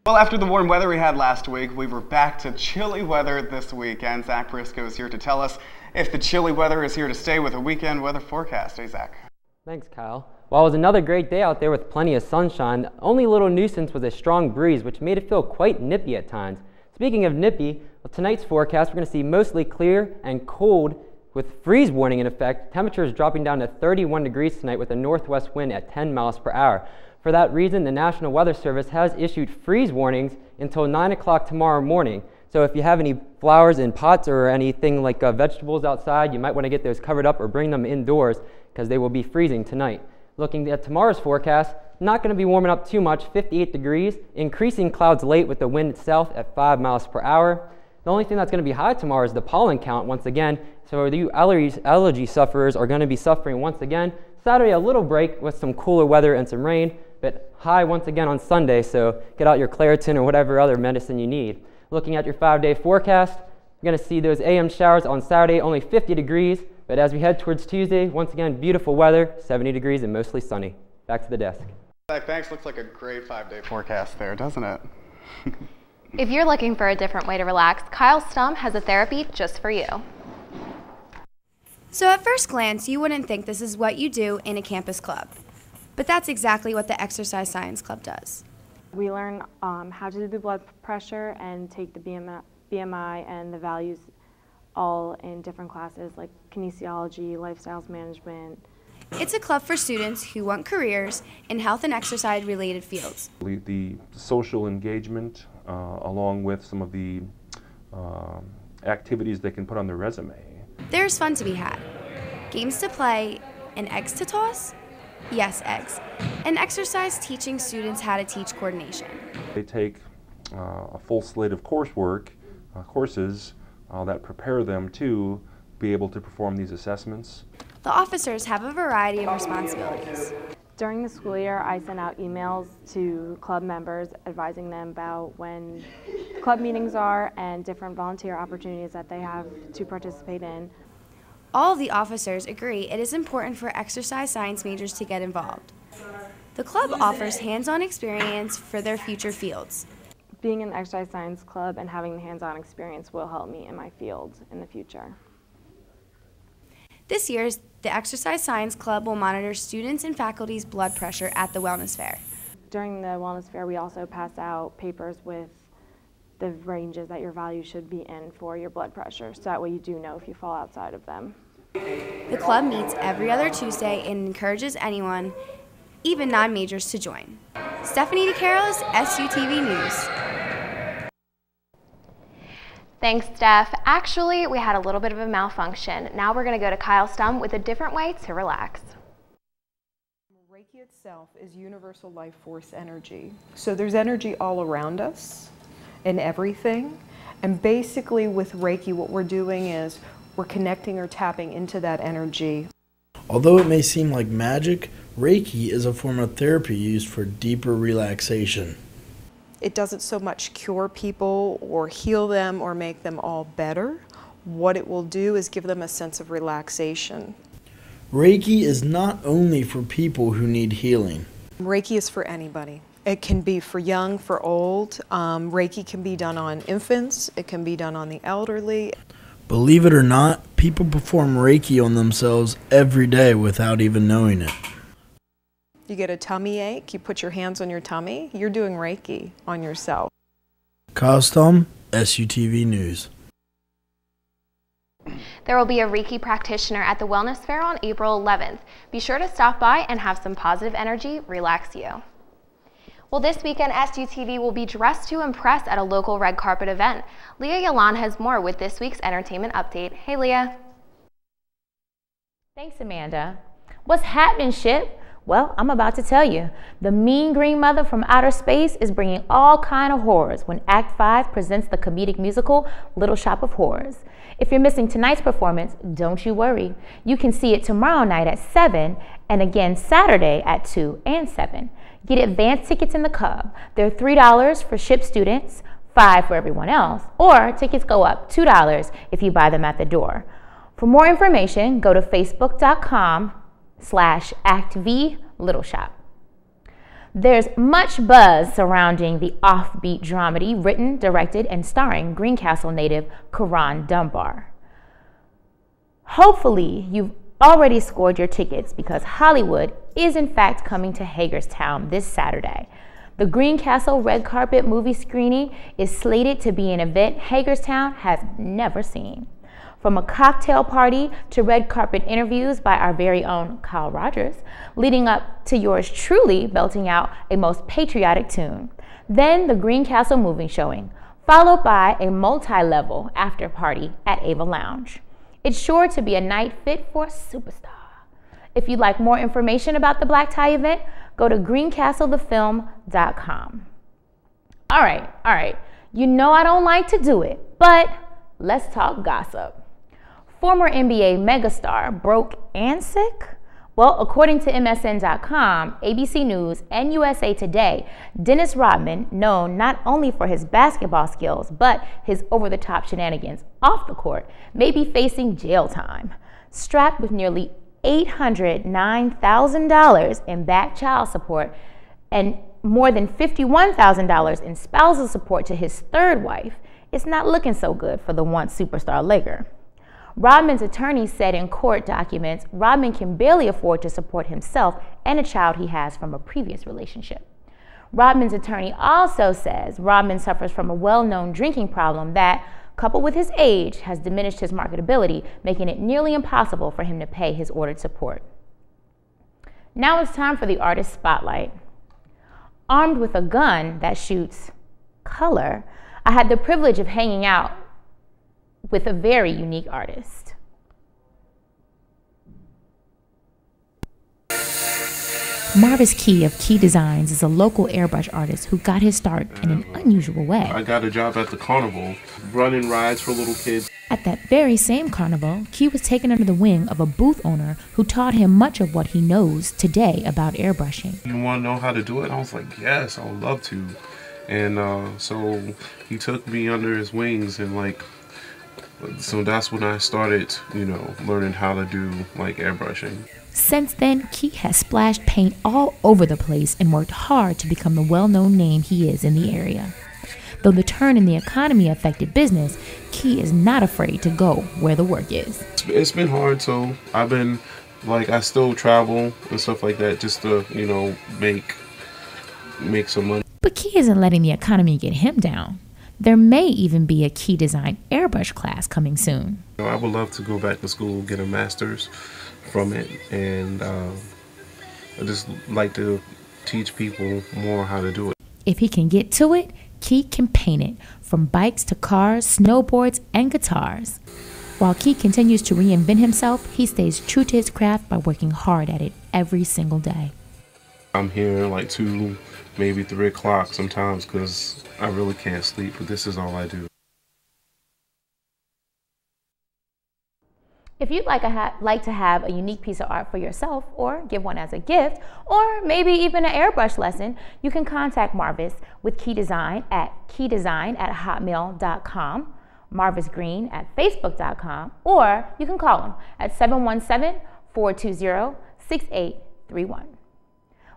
Well, after the warm weather we had last week, we were back to chilly weather this weekend. Zach Briscoe is here to tell us if the chilly weather is here to stay with a weekend weather forecast. Hey, Zach. Thanks, Kyle. While it was another great day out there with plenty of sunshine, the only little nuisance was a strong breeze, which made it feel quite nippy at times. Speaking of nippy, with tonight's forecast, we're going to see mostly clear and cold with freeze warning in effect. Temperatures dropping down to 31 degrees tonight with a northwest wind at 10 miles per hour. For that reason, the National Weather Service has issued freeze warnings until 9 o'clock tomorrow morning. So if you have any flowers in pots or anything like vegetables outside, you might want to get those covered up or bring them indoors because they will be freezing tonight. Looking at tomorrow's forecast, not going to be warming up too much, 58 degrees, increasing clouds late with the wind south at 5 miles per hour. The only thing that's going to be high tomorrow is the pollen count once again. So you allergy sufferers are going to be suffering once again. Saturday, a little break with some cooler weather and some rain, but high once again on Sunday, so get out your Claritin or whatever other medicine you need. Looking at your 5-day forecast, you're going to see those AM showers on Saturday, only 50 degrees, but as we head towards Tuesday, once again, beautiful weather, 70 degrees and mostly sunny. Back to the desk. Thanks. Looks like a great 5-day forecast there, doesn't it? If you're looking for a different way to relax, Kyle Stum has a therapy just for you. So at first glance, you wouldn't think this is what you do in a campus club. But that's exactly what the Exercise Science Club does. We learn how to do the blood pressure and take the BMI and the values all in different classes like kinesiology, lifestyles management. It's a club for students who want careers in health and exercise related fields. The social engagement along with some of the activities they can put on their resume. There's fun to be had. Games to play and eggs to toss? Yes, eggs. An exercise teaching students how to teach coordination. They take a full slate of coursework, courses that prepare them to be able to perform these assessments. The officers have a variety of responsibilities. During the school year, I send out emails to club members advising them about when club meetings are and different volunteer opportunities that they have to participate in. All of the officers agree it is important for exercise science majors to get involved. The club offers hands-on experience for their future fields. Being in the exercise science club and having the hands-on experience will help me in my field in the future. This year, the Exercise Science Club will monitor students and faculty's blood pressure at the Wellness Fair. During the Wellness Fair, we also pass out papers with the ranges that your value should be in for your blood pressure, so that way you do know if you fall outside of them. The club meets every other Tuesday and encourages anyone, even non-majors, to join. Stephanie DeCarolis, SUTV News. Thanks, Steph. Actually, we had a little bit of a malfunction. Now we're going to go to Kyle Stum with a different way to relax. Reiki itself is universal life force energy. So there's energy all around us in everything. And basically with Reiki, what we're doing is we're connecting or tapping into that energy. Although it may seem like magic, Reiki is a form of therapy used for deeper relaxation. It doesn't so much cure people or heal them or make them all better. What it will do is give them a sense of relaxation. Reiki is not only for people who need healing. Reiki is for anybody. It can be for young, for old. Reiki can be done on infants. It can be done on the elderly. Believe it or not, people perform Reiki on themselves every day without even knowing it. You get a tummy ache, you put your hands on your tummy, you're doing Reiki on yourself. Kyle Stum, SUTV News. There will be a Reiki practitioner at the Wellness Fair on April 11th. Be sure to stop by and have some positive energy relax you. Well, this weekend, SUTV will be dressed to impress at a local red carpet event. Leah Yalan has more with this week's entertainment update. Hey, Leah. Thanks, Amanda. What's happening, Ship? Well, I'm about to tell you. The mean green mother from outer space is bringing all kind of horrors when Act 5 presents the comedic musical Little Shop of Horrors. If you're missing tonight's performance, don't you worry. You can see it tomorrow night at 7 and again Saturday at 2 and 7. Get advance tickets in the Cub. They're $3 for Ship students, $5 for everyone else, or tickets go up $2 if you buy them at the door. For more information, go to facebook.com/ActV Little Shop. There's much buzz surrounding the offbeat dramedy written, directed, and starring Greencastle native Karan Dunbar. Hopefully, you've already scored your tickets because Hollywood is in fact coming to Hagerstown this Saturday. The Greencastle red carpet movie screening is slated to be an event Hagerstown has never seen. From a cocktail party to red carpet interviews by our very own Kyle Rogers, leading up to yours truly belting out a most patriotic tune. Then the Greencastle movie showing, followed by a multi-level after party at Ava Lounge. It's sure to be a night fit for a superstar. If you'd like more information about the black tie event, go to greencastlethefilm.com. All right. You know I don't like to do it, but let's talk gossip. Former NBA megastar broke and sick? Well, according to MSN.com, ABC News, and USA Today, Dennis Rodman, known not only for his basketball skills, but his over-the-top shenanigans off the court, may be facing jail time. Strapped with nearly $809,000 in back child support and more than $51,000 in spousal support to his third wife, it's not looking so good for the once superstar Laker. Rodman's attorney said in court documents, Rodman can barely afford to support himself and a child he has from a previous relationship. Rodman's attorney also says Rodman suffers from a well-known drinking problem that, coupled with his age, has diminished his marketability, making it nearly impossible for him to pay his ordered support. Now it's time for the artist spotlight. Armed with a gun that shoots color, I had the privilege of hanging out with a very unique artist. Marvis Key of Key Designs is a local airbrush artist who got his start in an unusual way. I got a job at the carnival, running rides for little kids. At that very same carnival, Key was taken under the wing of a booth owner who taught him much of what he knows today about airbrushing. You want to know how to do it? I was like, yes, I would love to. And so he took me under his wings, and so that's when I started, learning how to do airbrushing. Since then, Key has splashed paint all over the place and worked hard to become the well-known name he is in the area. Though the turn in the economy affected business, Key is not afraid to go where the work is. It's been hard, so I've been, I still travel and stuff like that just to, make some money. But Key isn't letting the economy get him down. There may even be a Key Design airbrush class coming soon. I would love to go back to school, get a master's from it, and I just like to teach people more how to do it. If he can get to it, Key can paint it, from bikes to cars, snowboards, and guitars. While Key continues to reinvent himself, he stays true to his craft by working hard at it every single day. I'm here 2, maybe 3 o'clock sometimes because I really can't sleep, but this is all I do. If you'd like to have a unique piece of art for yourself or give one as a gift, or maybe even an airbrush lesson, you can contact Marvis with Key Design at keydesign@hotmail.com, Marvis Green at facebook.com, or you can call him at 717-420-6831.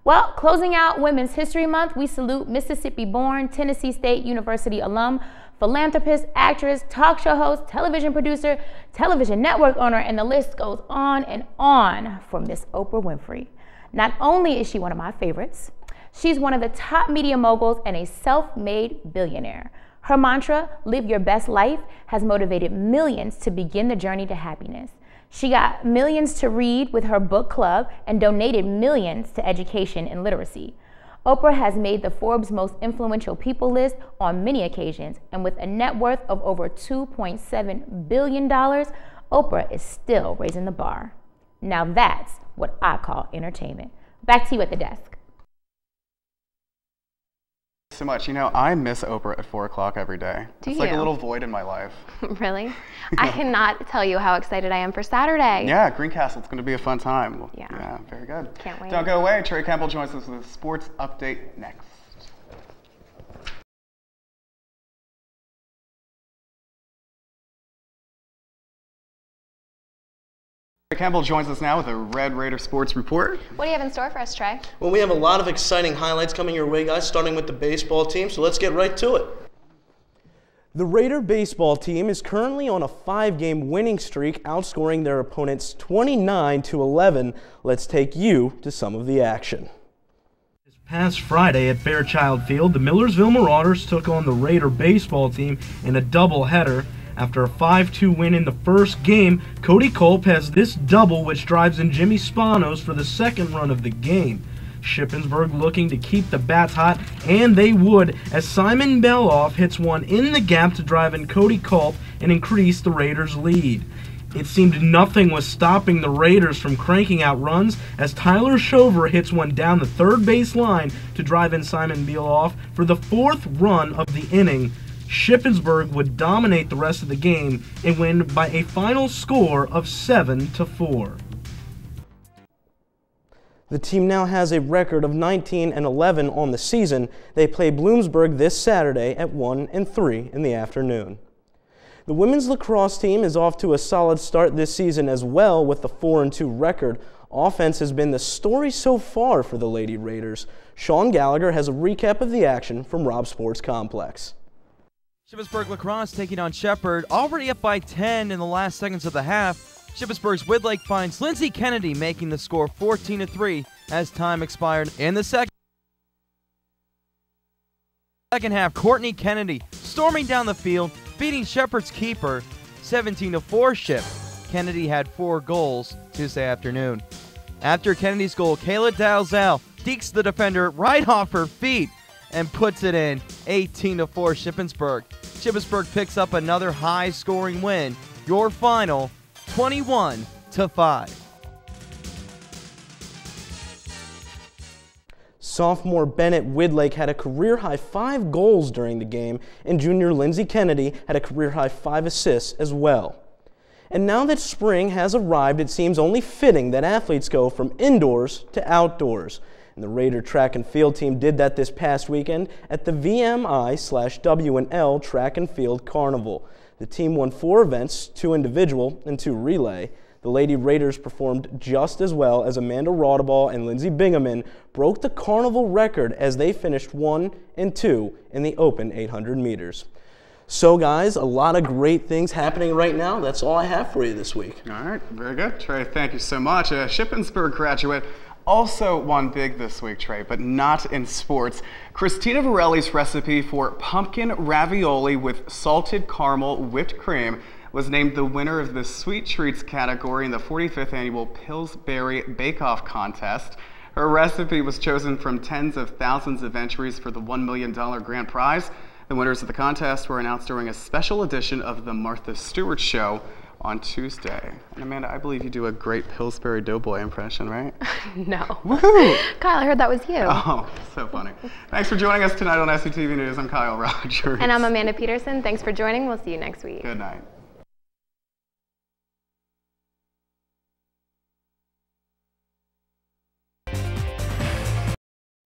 Well, closing out Women's History Month, we salute Mississippi-born, Tennessee State University alum, philanthropist, actress, talk show host, television producer, television network owner, and the list goes on and on for Miss Oprah Winfrey. Not only is she one of my favorites, she's one of the top media moguls and a self-made billionaire. Her mantra, live your best life, has motivated millions to begin the journey to happiness. She got millions to read with her book club and donated millions to education and literacy. Oprah has made the Forbes most influential people list on many occasions, and with a net worth of over $2.7 billion, Oprah is still raising the bar. Now that's what I call entertainment. Back to you at the desk. So much. I miss Oprah at 4 o'clock every day. Do it's you? like a little void in my life. Really? I cannot tell you how excited I am for Saturday. Yeah, Greencastle. It's going to be a fun time. Yeah. Very good. Can't wait. Don't go away. Trey Campbell joins us with a sports update next. Campbell joins us now with a Red Raider Sports Report. What do you have in store for us, Trey? Well, we have a lot of exciting highlights coming your way, guys, starting with the baseball team, so let's get right to it. The Raider baseball team is currently on a 5-game winning streak, outscoring their opponents 29-11. Let's take you to some of the action. This past Friday at Fairchild Field, the Millersville Marauders took on the Raider baseball team in a doubleheader. After a 5-2 win in the first game, Cody Culp has this double, which drives in Jimmy Spanos for the second run of the game. Shippensburg looking to keep the bats hot, and they would, as Simon Beloff hits one in the gap to drive in Cody Culp and increase the Raiders' lead. It seemed nothing was stopping the Raiders from cranking out runs as Tyler Shover hits one down the third base line to drive in Simon Beloff for the fourth run of the inning. Shippensburg would dominate the rest of the game and win by a final score of 7-4. The team now has a record of 19-11 on the season. They play Bloomsburg this Saturday at 1-3 in the afternoon. The women's lacrosse team is off to a solid start this season as well with the 4-2 record. Offense has been the story so far for the Lady Raiders. Sean Gallagher has a recap of the action from Rob Sports Complex. Shippensburg Lacrosse taking on Shepherd, already up by 10 in the last seconds of the half. Shippensburg's Woodlake finds Lindsay Kennedy making the score 14-3 as time expired. In the second half, Courtney Kennedy storming down the field, beating Shepherd's keeper 17-4 Ship. Kennedy had 4 goals Tuesday afternoon. After Kennedy's goal, Kayla Dalzell dekes the defender right off her feet and puts it in 18-4 Shippensburg. Shippensburg picks up another high-scoring win. Your final 21-5. Sophomore Bennett Woodlake had a career-high 5 goals during the game, and junior Lindsay Kennedy had a career-high 5 assists as well. And now that spring has arrived, it seems only fitting that athletes go from indoors to outdoors. And the Raider track and field team did that this past weekend at the VMI/W&L Track and Field Carnival. The team won 4 events, 2 individual and 2 relay. The Lady Raiders performed just as well as Amanda Raudeball and Lindsay Bingaman broke the carnival record as they finished 1 and 2 in the open 800 meters. So guys, a lot of great things happening right now. That's all I have for you this week. All right, very good, Trey. Thank you so much. A Shippensburg graduate also won big this week, Trey, but not in sports. Christina Varelli's recipe for pumpkin ravioli with salted caramel whipped cream was named the winner of the Sweet Treats category in the 45th annual Pillsbury Bake-Off contest. Her recipe was chosen from tens of thousands of entries for the $1 million grand prize. The winners of the contest were announced during a special edition of the Martha Stewart Show on Tuesday. And Amanda, I believe you do a great Pillsbury Doughboy impression, right? No. Woohoo! Kyle, I heard that was you. Oh, so funny. Thanks for joining us tonight on SUTV News. I'm Kyle Rogers. And I'm Amanda Peterson. Thanks for joining. We'll see you next week. Good night.